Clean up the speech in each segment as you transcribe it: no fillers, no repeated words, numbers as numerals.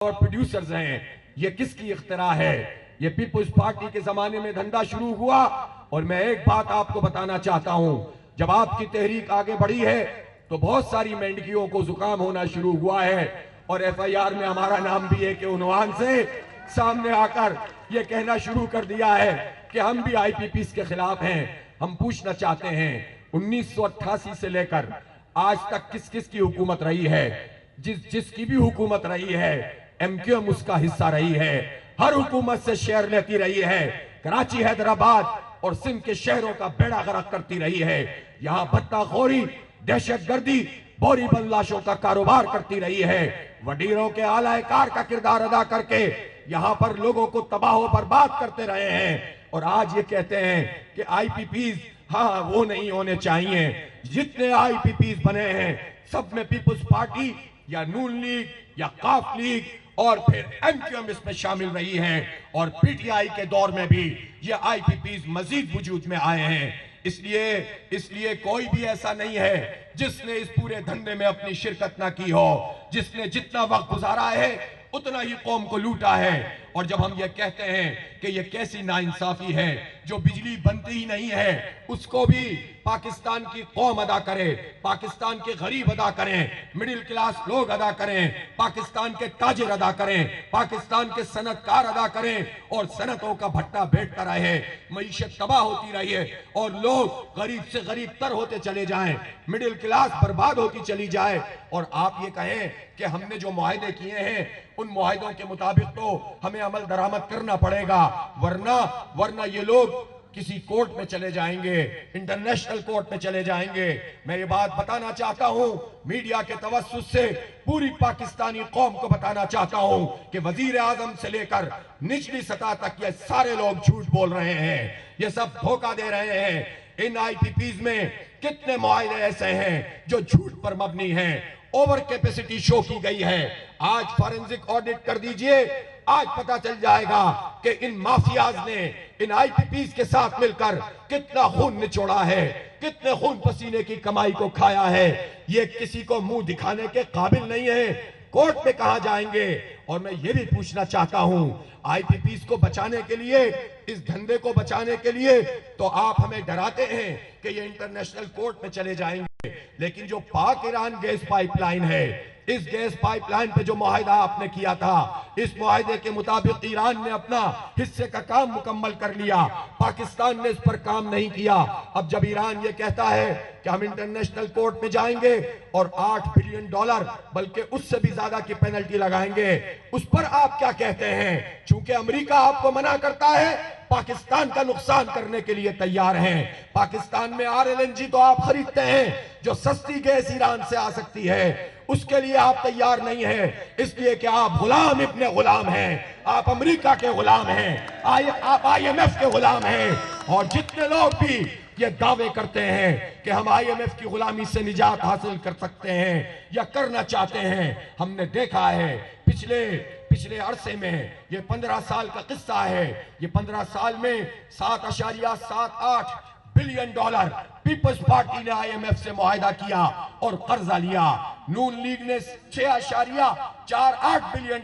और प्रोड्यूसर्स हैं, ये किसकी इख्तिरा है? ये पीपुल्स पार्टी के जमाने में धंधा शुरू हुआ। और मैं एक बात आपको बताना चाहता हूं, जब आपकी तहरीक आगे बढ़ी है तो बहुत सारी मेंढकियों को जुकाम होना शुरू हुआ है और एफआईआर में हमारा नाम भी एक उन्वान से सामने आकर यह कहना शुरू कर दिया है कि हम भी आईपीपीस के खिलाफ हैं। हम पूछना चाहते हैं 1988 से लेकर आज तक किस किस की हुकूमत रही है? जिसकी भी हुकूमत रही है, एमक्यूएम उसका हिस्सा रही है। हर हुकूमत से शेयर लेती रही है। कराची, हैदराबाद और सिंध के शहरों का बेड़ा गर्क करती रही है। यहां भत्ताखोरी, दहशतगर्दी, बोरी बदलाशों का कारोबार करती रही है। वडीरों के आलाकार का किरदार अदा करके यहां पर लोगों को तबाह बर्बाद करते रहे हैं। और आज ये कहते हैं कि आईपीपीस हाँ वो नहीं होने चाहिए। जितने आईपीपीस बने हैं सब में पीपुल्स पार्टी या नून लीग या काफ लीग और फिर एमक्यूएम इसमें शामिल रही है। और पीटीआई के दौर में भी ये आईपीपीस मजीद वजूद में आए हैं। इसलिए कोई भी ऐसा नहीं है जिसने इस पूरे धंधे में अपनी शिरकत ना की हो। जिसने जितना वक्त गुजारा है उतना ही कौम को लूटा है। और जब हम ये कहते हैं कि ये कैसी नाइंसाफी है, जो बिजली बनती ही नहीं है उसको भी पाकिस्तान की कौम अदा करे, पाकिस्तान के गरीब अदा करें, मिडिल क्लास लोग अदा करें, पाकिस्तान के ताजिर अदा करें, पाकिस्तान के सनतकार अदा करें और सनतों का भट्टा बैठता रहे, मईशत तबाह होती रही है और लोग गरीब से गरीब तर होते चले जाएं, मिडिल क्लास बर्बाद होती चली जाए। और आप ये कहें कि हमने जो मुआहदे किए हैं उन मुआहदों के मुताबिक तो हमें अमल दरामद करना पड़ेगा, वरना ये लोग किसी कोर्ट में चले जाएंगे, इंटरनेशनल कोर्ट में चले जाएंगे। मैं ये बात बताना चाहता हूं, मीडिया के तवस्सुस से पूरी पाकिस्तानी कौम को बताना चाहता हूं कि वजीर आजम से लेकर निचली सतह तक ये सारे लोग झूठ बोल रहे हैं, ये सब धोखा दे रहे हैं। इन आईपीपीस में कितने मुआहदे ऐसे हैं जो झूठ पर मबनी हैं, ओवर कैपेसिटी शो की गई है। आज फॉरेंसिक ऑडिट कर दीजिए, आज पता चल जाएगा कि इन माफियाज ने इन आईपीपीस के साथ मिलकर कितना खून निचोड़ा है, कितने खून पसीने की कमाई को खाया है। ये किसी को मुंह दिखाने के काबिल नहीं है। कोर्ट में कहां जाएंगे? और मैं ये भी पूछना चाहता हूं, आईपीपीस को बचाने के लिए, इस धंधे को बचाने के लिए तो आप हमें डराते हैं कि ये इंटरनेशनल कोर्ट में चले जाएंगे, लेकिन जो पाक ईरान गैस पाइपलाइन है, इस गैस पाइपलाइन पे जो मुआहदा आपने किया था, इस मुआहदे के मुताबिक ईरान ने अपना हिस्से का काम मुकम्मल कर लिया, पाकिस्तान ने इस पर काम नहीं किया। अब जब ईरान ये कहता है कि हम इंटरनेशनल कोर्ट में जाएंगे और $8 बिलियन बल्कि उससे भी ज्यादा की पेनल्टी लगाएंगे, उस पर आप क्या कहते हैं? चूंकि अमेरिका आपको मना करता है, पाकिस्तान का नुकसान करने के लिए तैयार हैं। पाकिस्तान में आरएलएनजी तो आप खरीदते हैं, जो सस्ती गैस ईरान से आ सकती है उसके लिए आप तैयार नहीं है, इसलिए कि आप गुलाम इब्ने गुलाम हैं, आप अमेरिका के गुलाम हैं, आप आईएमएफ के गुलाम हैं। और जितने लोग भी ये दावे करते हैं कि हम आईएमएफ की गुलामी से निजात हासिल कर सकते हैं या करना चाहते हैं, हमने देखा है पिछले अरसे में, ये 15 साल का किस्सा है, ये 15 साल में $7.78 बिलियन पीपल्स पार्टी ने आईएमएफ से मुआहदा किया और कर्जा लिया। नून लीग ने $6.48 बिलियन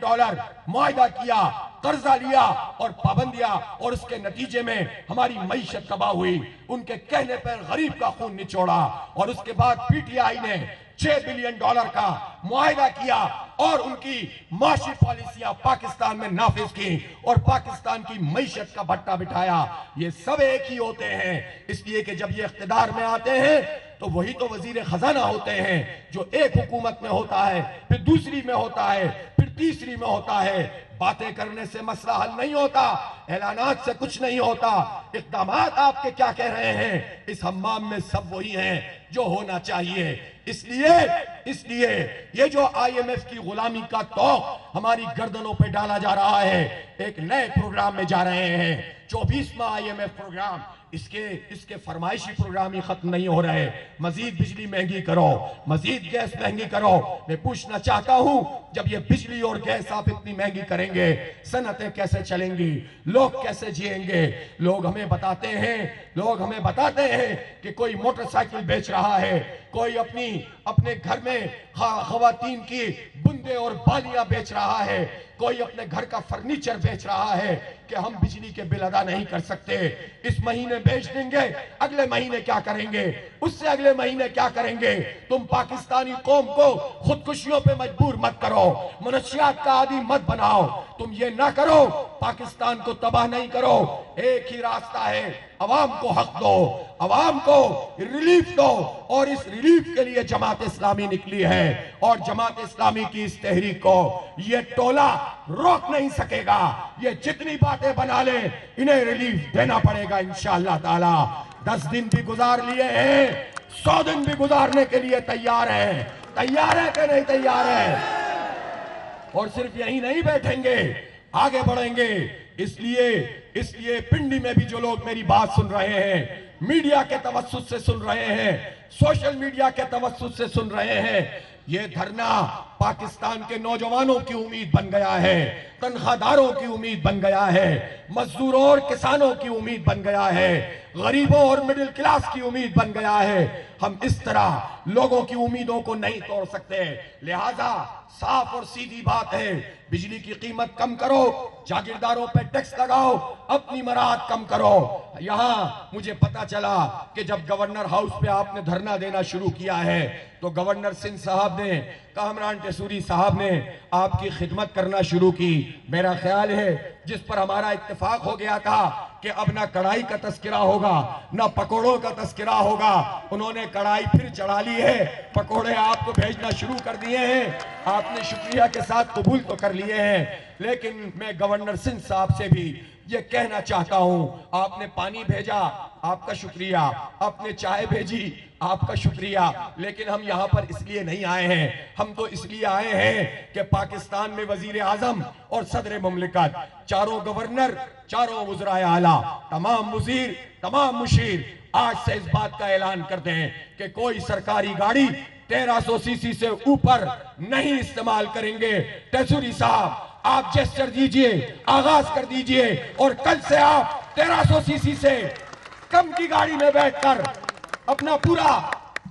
मुआहदा किया, कर्जा लिया और पाबंदियां, और उसके नतीजे में हमारी मईशत तबाह हुई। उनके कहने पर गरीब का खून निचोड़ा और उसके बाद पीटीआई ने $6 बिलियन का मुआहदा किया और उनकी माशी पॉलिसियां पाकिस्तान में नाफिज की और पाकिस्तान की मईशत का भट्टा बिठाया। ये सब एक ही होते हैं, इसलिए कि जब ये इख्तिदार में आते हैं तो वही तो वजीर खजाना होते हैं, जो एक हुकूमत में होता है, फिर दूसरी में होता है, फिर तीसरी में होता है। बातें करने से मसला हल नहीं होता, ऐलानात से कुछ नहीं होता। इक़दामात आपके क्या कह रहे हैं? इस हम्माम में सब वही हैं जो होना चाहिए। इसलिए ये जो आईएमएफ की गुलामी का तौक हमारी गर्दनों पे डाला जा रहा है, एक नए प्रोग्राम में जा रहे हैं, 24वां आईएमएफ प्रोग्राम। इसके फरमाइशी प्रोग्राम ही खत्म नहीं हो रहे। मजीद बिजली महंगी करो, मजीद गैस महंगी करो। मैं पूछना चाहता हूं, जब ये बिजली और गैस आप इतनी महंगी करेंगे, सनतें कैसे चलेंगी, लोग कैसे जिएंगे? लोग हमें बताते हैं कि कोई मोटरसाइकिल बेच रहा है, कोई अपने घर में खवातीन की बुंदे और बालियां बेच रहा है, कोई अपने घर का फर्नीचर बेच रहा है कि हम बिजली के बिल अदा नहीं कर सकते, इस महीने बेच देंगे, अगले महीने क्या करेंगे, उससे अगले महीने क्या करेंगे। तुम पाकिस्तानी कौम को खुदकुशियों पे मजबूर मत करो, मनुष्यात का आदी मत बनाओ, तुम ये ना करो, पाकिस्तान को तबाह नहीं करो। एक ही रास्ता है, अवाम को हक दो, अवाम को रिलीफ दो, और इस रिलीफ के लिए जमात इस्लामी निकली है, और जमात इस्लामी की इस तहरीक को ये टोला रोक नहीं सकेगा। ये जितनी बातें बना ले, इन्हें रिलीफ देना पड़ेगा इंशाअल्लाह ताला। 10 दिन भी गुजार लिए हैं, 100 दिन भी गुजारने के लिए तैयार है। तैयार है कि नहीं तैयार है? और सिर्फ यहीं नहीं बैठेंगे, आगे बढ़ेंगे। इसलिए पिंडी में भी जो लोग मेरी बात सुन रहे हैं, मीडिया के तवस्सुस से सुन रहे हैं, सोशल मीडिया के तवस्सुस से सुन रहे हैं, ये धरना पाकिस्तान के नौजवानों की उम्मीद बन गया है, तनख्वाहदारों की उम्मीद बन गया है, मजदूरों और किसानों की उम्मीद बन गया है, गरीबों और मिडिल क्लास की उम्मीद बन गया है। हम इस तरह लोगों की उम्मीदों को नहीं तोड़ सकते। लिहाजा साफ और सीधी बात है, बिजली की कीमत कम करो, जागीरदारों पे टैक्स लगाओ, अपनी मराहत कम करो। यहां मुझे पता चला कि जब गवर्नर हाउस पे आपने धरना देना शुरू किया है, तो गवर्नर सिंध साहब ने, कामरान टेसूरी साहब ने आपकी खिदमत करना शुरू की। मेरा ख्याल है जिस पर हमारा इत्तेफाक हो गया था कि अब ना कढ़ाई का तस्करा होगा, ना पकोड़ों का तस्करा होगा, उन्होंने कढ़ाई फिर चढ़ा ली है, पकोड़े आपको भेजना शुरू कर दिए हैं। आपने शुक्रिया के साथ कबूल तो कर लिए हैं, लेकिन मैं गवर्नर सिंध साहब से भी ये कहना चाहता हूं, आपने पानी भेजा, आपका शुक्रिया, आपने चाय भेजी, आपका शुक्रिया, लेकिन हम यहां पर इसलिए नहीं आए हैं। हम तो इसलिए आए हैं कि पाकिस्तान में वजीर आजम और सदर मुमलिकत, चारों गवर्नर, चारों वज़राए आला, तमाम मुजीर, तमाम मुशीर आज से इस बात का ऐलान कर दें कि कोई सरकारी गाड़ी 1300 सीसी से ऊपर नहीं इस्तेमाल करेंगे। टेसूरी साहब, आप जेस्चर दीजिए, आगाज कर दीजिए, और कल से आप 1300 सीसी से कम की गाड़ी में बैठकर अपना पूरा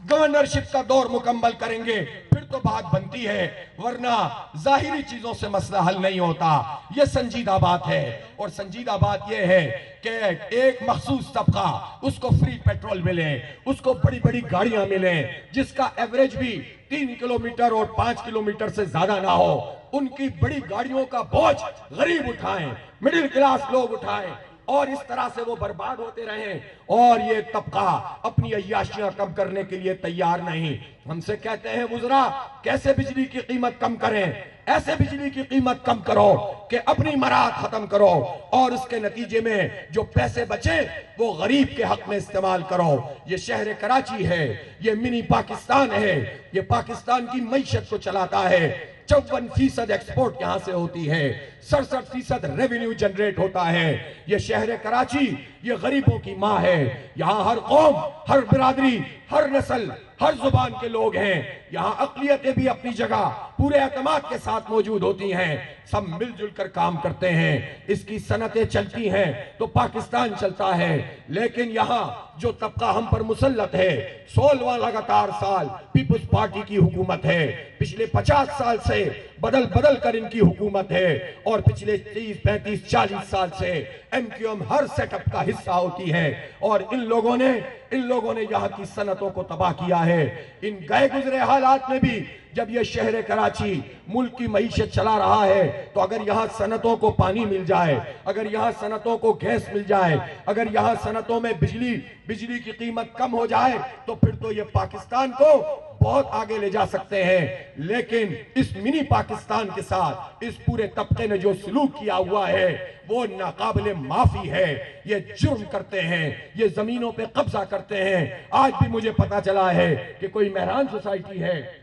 गवर्नरशिप का दौर मुकम्मल करेंगे। फिर तो बात बनती है, वरना जाहिरी चीजों से मसला हल नहीं होता। यह संजीदा बात है, और संजीदा बात यह है कि एक मखसूस तबका, उसको फ्री पेट्रोल मिले, उसको बड़ी बड़ी गाड़ियां मिले, जिसका एवरेज भी 3 किलोमीटर और 5 किलोमीटर से ज्यादा ना हो, उनकी बड़ी गाड़ियों का बोझ गरीब उठाएं, मिडिल क्लास लोग उठाएं, और इस तरह से वो बर्बाद होते रहे, और ये तबका अपनी अय्याशियां कम करने के लिए तैयार नहीं। हमसे कहते हैं वुज़रा कैसे बिजली की कीमत कम करें, ऐसे बिजली की कीमत कम करो कि अपनी मराहत खत्म करो, और उसके नतीजे में जो पैसे बचे वो गरीब के हक में इस्तेमाल करो। ये शहर कराची है, ये मिनी पाकिस्तान है, ये पाकिस्तान की मईशत को चलाता है। 54% एक्सपोर्ट यहां से होती है, 67% रेवेन्यू जनरेट होता है। ये शहर कराची ये गरीबों की माँ है। यहाँ हर कौम, हर बिरादरी, हर नस्ल, हर जुबान के लोग हैं। यहाँ अक़लियतें भी अपनी जगह पूरे एतमाद के साथ मौजूद होती हैं। सब मिलजुल कर काम करते हैं, इसकी सनतें चलती हैं तो पाकिस्तान चलता है। लेकिन यहाँ जो तबका हम पर मुसल्लत है, 16वां लगातार साल पीपुल्स पार्टी की हुकूमत है, पिछले 50 साल से बदल बदल कर इनकी हुकूमत है, और पिछले 30, 35, 40 साल से MQM हर सेटअप का हिस्सा होती है। और इन लोगों ने यहाँ की सनतों को तबाह किया है। इन गए गुजरे हालात में भी जब यह शहर कराची मुल्क की मईशत चला रहा है, तो अगर यहाँ सनतों को पानी मिल जाए, अगर यहाँ सनतों को गैस मिल जाए, अगर यहाँ सनतों में बिजली की कीमत कम हो जाए, तो फिर तो ये पाकिस्तान को बहुत आगे ले जा सकते हैं। लेकिन इस मिनी पाकिस्तान के साथ इस पूरे तबके ने जो सलूक किया हुआ है वो नाकाबिले माफी है। ये जुर्म करते हैं, ये जमीनों पे कब्जा करते हैं। आज भी मुझे पता चला है कि कोई मेहरान सोसाइटी है,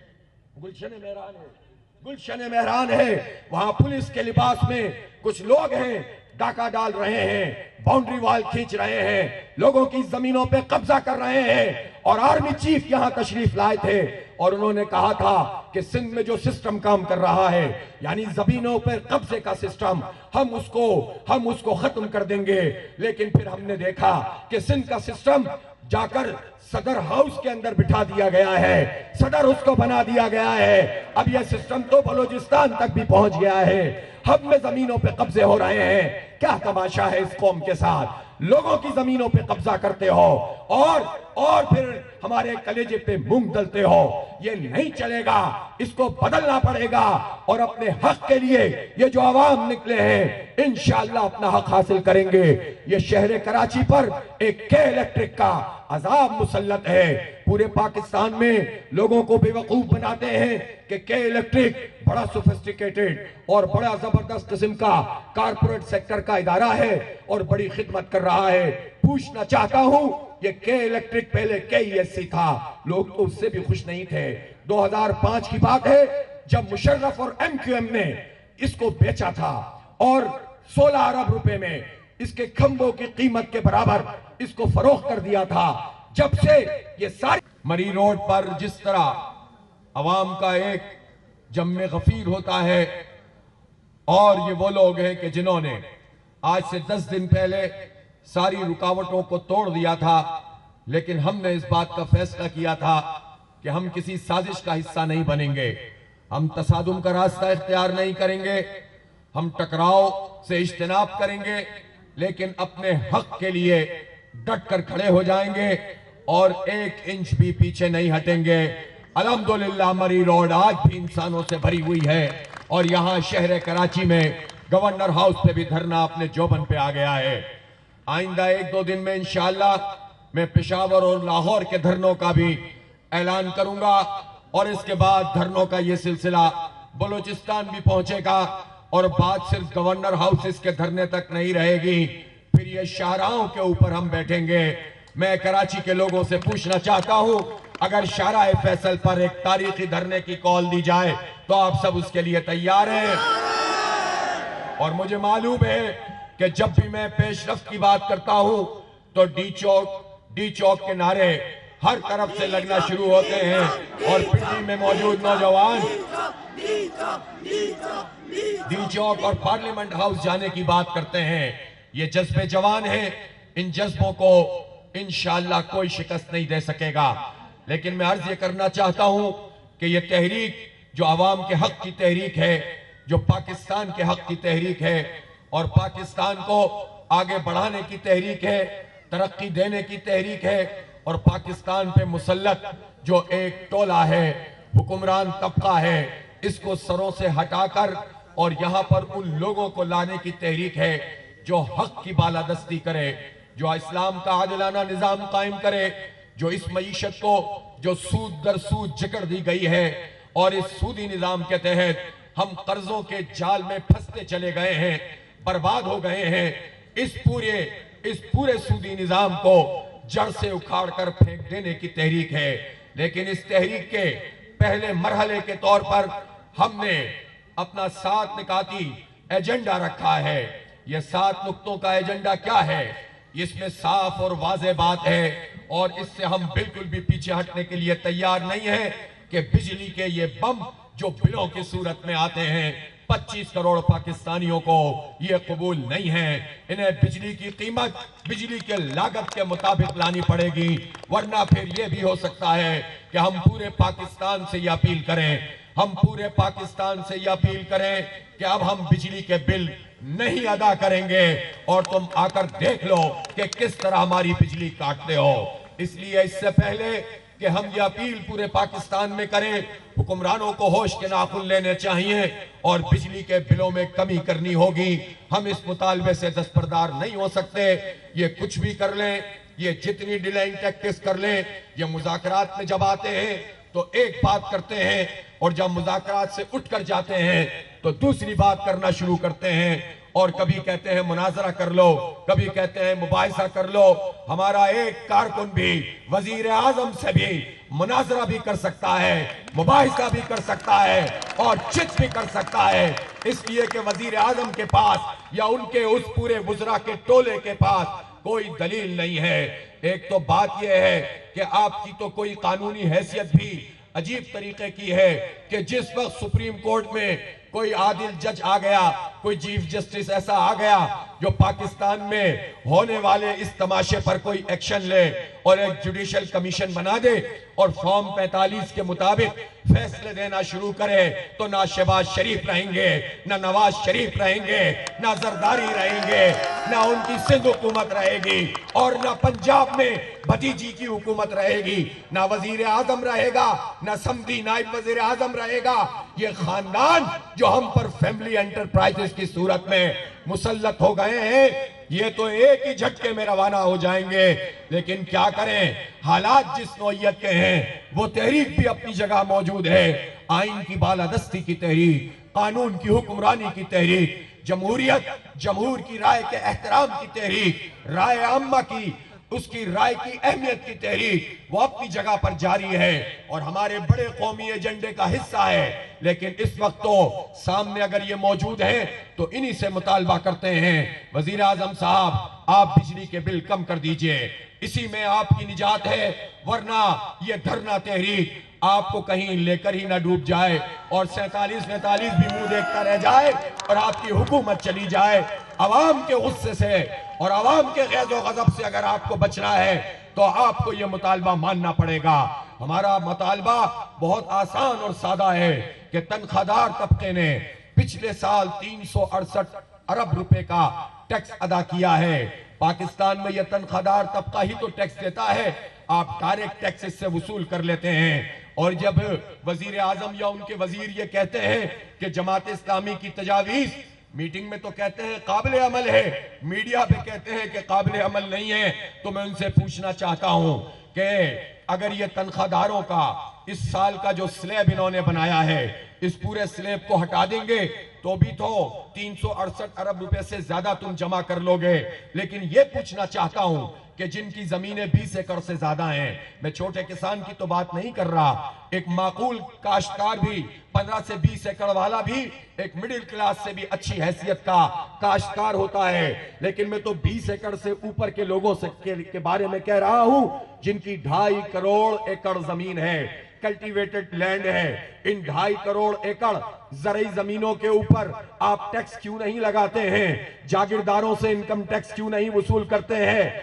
गुलशन मेहरान है, वहां पुलिस के लिबास में कुछ लोग हैं, डाका डाल रहे हैं, बाउंड्री वॉल खींच रहे हैं, लोगों की जमीनों पे कब्जा कर रहे हैं। और आर्मी चीफ यहां तशरीफ लाए थे और उन्होंने कहा था कि सिंध में जो सिस्टम काम कर रहा है, यानी जमीनों पर कब्जे का सिस्टम, हम उसको खत्म कर देंगे। लेकिन फिर हमने देखा कि सिंध का सिस्टम जाकर सदर हाउस के अंदर बिठा दिया गया है, सदर उसको बना दिया गया है। अब यह सिस्टम तो बलूचिस्तान तक भी पहुंच गया है। हम में जमीनों पे कब्जे हो रहे हैं। क्या तमाशा है इस कौम के साथ, लोगों की जमीनों पे कब्जा करते हो और फिर हमारे कलेजे पे मूंग दलते हो। ये नहीं चलेगा, इसको बदलना पड़ेगा और अपने हक के लिए ये जो आवाम निकले हैं इंशाअल्लाह अपना हक हासिल करेंगे। ये शहर कराची पर एक के इलेक्ट्रिक का अजाब मुसल्लत है। पूरे पाकिस्तान में लोगों को बेवकूफ बनाते हैं कि के इलेक्ट्रिक बड़ा सोफिस्टिकेटेड और बड़ा जबरदस्त किस्म का कारपोरेट सेक्टर का इदारा है और बड़ी खिदमत कर रहा है। पूछना चाहता हूं, ये के इलेक्ट्रिक पहले KESC था, लोग तो उससे भी खुश नहीं थे। 2005 की बात है जब मुशर्रफ और MQM ने इसको बेचा था और 16 अरब रुपए में इसके खंभों की कीमत के बराबर इसको फरोख्त कर दिया था। जब से ये सारी मरी रोड पर जिस तरह अवाम का एक जम्मे गफीर होता है, और ये वो लोग हैं कि जिन्होंने आज से 10 दिन पहले सारी रुकावटों को तोड़ दिया था, लेकिन हमने इस बात का फैसला किया था कि हम किसी साजिश का हिस्सा नहीं बनेंगे, हम तसादुम का रास्ता इख्तियार नहीं करेंगे, हम टकराव से इज्तनाब करेंगे, लेकिन अपने हक के लिए डट कर खड़े हो जाएंगे और 1 इंच भी पीछे नहीं हटेंगे। अल्हम्दुलिल्लाह मरी रोड आज भी इंसानों से भरी हुई है और यहाँ शहर कराची में गवर्नर हाउस पे भी धरना अपने जोबन पे आ गया है। आइंदा 1-2 दिन में इंशाअल्लाह मैं पेशावर और लाहौर के धरनों का भी ऐलान करूंगा और इसके बाद धरनों का ये सिलसिला बलूचिस्तान भी पहुंचेगा और बात सिर्फ गवर्नर हाउसेस के धरने तक नहीं रहेगी, फिर ये शाहराहों के ऊपर हम बैठेंगे। मैं कराची के लोगों से पूछना चाहता हूं, अगर शाहराह फैसल पर एक तारीखी धरने की कॉल दी जाए तो आप सब उसके लिए तैयार हैं। और मुझे मालूम है कि जब भी मैं पेशरफ्त की बात करता हूं तो डी चौक के नारे हर तरफ से लगना शुरू होते हैं और पिंडी में मौजूद नौजवान डी चौक और पार्लियामेंट हाउस जाने की बात करते हैं। ये जज्बे जवान हैं, इन जज्बों को इंशाअल्लाह कोई शिकस्त नहीं दे सकेगा। लेकिन मैं अर्ज ये करना चाहता हूं कि ये तहरीक जो आवाम के हक की तहरीक है, जो पाकिस्तान के हक की तहरीक है और पाकिस्तान को आगे बढ़ाने की तहरीक है, तरक्की देने की तहरीक है और पाकिस्तान पे मुसल्लत जो एक टोला है, हुक्मरान तबका है, इसको सरों से हटाकर और यहाँ पर उन लोगों को लाने की तहरीक है जो हक की बालादस्ती करे, जो इस्लाम का आदिलाना निजाम कायम करे, जो इस मईशत को जो सूद दर सूद जकड़ दी गई है और इस सूदी निजाम के तहत हम कर्जों के जाल में फंसते चले गए हैं, बर्बाद हो गए हैं। इस पूरे सूदी निजाम को जड़ से उखाड़ कर फेंक देने की तहरीक है। लेकिन इस तहरीक के पहले मरहले के तौर पर हमने अपना 7 निकाती एजेंडा रखा है। यह 7 नुक्तों का एजेंडा क्या है, इसमें साफ और वाज़ेह बात है और इससे हम बिल्कुल भी पीछे हटने के लिए तैयार नहीं है कि बिजली के ये बम जो बिलों की सूरत में आते हैं 25 करोड़ पाकिस्तानियों को ये कबूल नहीं है। इन्हें बिजली की कीमत बिजली के लागत के मुताबिक लानी पड़ेगी, वरना फिर ये भी हो सकता है कि हम पूरे पाकिस्तान से ये अपील करें कि अब हम बिजली के बिल नहीं अदा करेंगे और तुम आकर देख लो कि किस तरह हमारी बिजली काटते हो। इसलिए इससे पहले कि हम ये अपील पूरे पाकिस्तान में करें, हुक्मरानों को होश के नाखून लेने चाहिए और बिजली के बिलों में कमी करनी होगी। हम इस मुतालबे से दस्तबरदार नहीं हो सकते। ये कुछ भी कर लें, ये जितनी डिलेइंग टैक्टिक्स कर लें, ये मुज़ाकरात में जब आते हैं तो एक बात करते हैं और जब मुज़ाकरात से उठकर जाते हैं तो दूसरी बात करना शुरू करते हैं और कभी कहते हैं मुनाजरा कर लो, कभी कहते हैं मुबाहिसा कर लो। हमारा एक कारकुन भी वजीर आजम से भी मुनाजरा भी कर सकता है, मुबाहिसा भी कर सकता है और चिट भी कर सकता है, इसलिए कि वजीर आजम के पास या उनके उस पूरे वुज़रा के टोले के पास कोई दलील नहीं है। एक तो बात यह है कि आपकी तो कोई कानूनी हैसियत भी अजीब तरीके की है कि जिस वक्त सुप्रीम कोर्ट में कोई आदिल जज आ गया कोई चीफ जस्टिस ऐसा आ गया जो पाकिस्तान में होने वाले इस तमाशे पर कोई एक्शन ले और एक जुडिशियल कमीशन बना दे और फॉर्म 45 के मुताबिक फैसले देना शुरू करे, तो ना शहबाज शरीफ रहेंगे, ना नवाज शरीफ रहेंगे, ना जरदारी रहेंगे, ना उनकी सिंध हुकूमत रहेगी, और ना पंजाब में भतीजी की हुकूमत रहेगी, ना वजीर आजम रहेगा, ना समधी नायब वजीर आजम रहेगा। ये खानदान जो हम पर फैमिली एंटरप्राइजेस की सूरत में मुसल्लत हो गए हैं, ये तो एक ही झटके में रवाना हो जाएंगे। लेकिन क्या करें, हालात जिस नौइयत के हैं, वो तहरीक भी अपनी जगह मौजूद है। आइन की बालादस्ती की तहरीक, कानून की हुक्मरानी की तहरीक, जमहूरियत, जमहूर की राय के एहतराम की तहरीक, राय आम्मा की, उसकी राय की अहमियत की तहरीक, वो अपनी जगह पर जारी है और हमारे बड़े कौमी एजेंडे का हिस्सा है। लेकिन इस वक्त तो सामने अगर ये मौजूद है तो इन्हीं से मुतालबा करते हैं, वजीर आजम साहब आप बिजली के बिल कम कर दीजिए, इसी में आपकी निजात है, वरना ये धरना तहरीक आपको कहीं लेकर ही ना डूब जाए और 47-45 भी मुंह देखता रह जाए और आपकी हुकूमत चली जाए। अवाम के गुस्से से और अवाम के गैज़ो गज़ब से अगर आपको बचना है तो आपको यह मुतालबा मानना पड़ेगा। हमारा मुतालबा बहुत आसान और सादा है कि तनख्वाहदार तबके ने पिछले साल 368 अरब रुपए का टैक्स अदा किया है। पाकिस्तान में यह तनख्वाहदार तबका ही तो टैक्स देता है, आप डायरेक्ट टैक्स इससे वसूल कर लेते हैं। और जब वजीर आजम या उनके वजीर ये कहते हैं कि जमात इस्लामी की तजावीज, मीटिंग में तो कहते हैं काबिल अमल है, मीडिया पे कहते हैं कि काबिल अमल नहीं है, तो मैं उनसे पूछना चाहता हूं कि अगर ये तनख्वाहदारों का इस साल का जो स्लैब इन्होंने बनाया है, इस पूरे स्लैब को हटा देंगे तो भी तो 368 अरब रुपए से ज्यादा तुम जमा कर लोगे। लेकिन ये पूछना चाहता हूं कि जिनकी जमीनें 20 एकड़ से ज्यादा हैं, मैं छोटे किसान की तो बात नहीं कर रहा, एक माकूल काश्तकार भी 15 से 20 एकड़ वाला भी एक मिडिल क्लास से भी अच्छी हैसियत का काश्तकार होता है। लेकिन मैं तो 20 एकड़ से ऊपर के लोगों से के बारे में कह रहा हूं जिनकी 2.5 करोड़ एकड़ जमीन है, कल्टीवेटेड लैंड है। इन 2.5 करोड़ एकड़ जरई जमीनों के ऊपर आप टैक्स क्यों नहीं लगाते हैं? जागीरदारों से इनकम टैक्स क्यों नहीं वसूल करते हैं?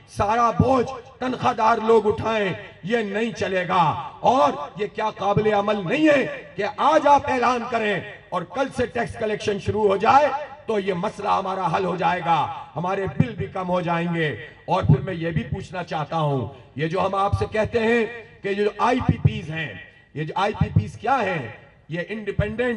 सारा बोझ तनख्वाहदार लोग उठाएं, ये नहीं चलेगा। और ये क्या काबिल अमल नहीं है कि आज आप ऐलान करें और कल से टैक्स कलेक्शन शुरू हो जाए तो ये मसला हमारा हल हो जाएगा, हमारे बिल भी कम हो जाएंगे। और फिर मैं ये भी पूछना चाहता हूं, ये जो हम आपसे कहते हैं कि जो IPPs हैं, ये जो IPPs क्या हैं? ये इंडिपेंडेंट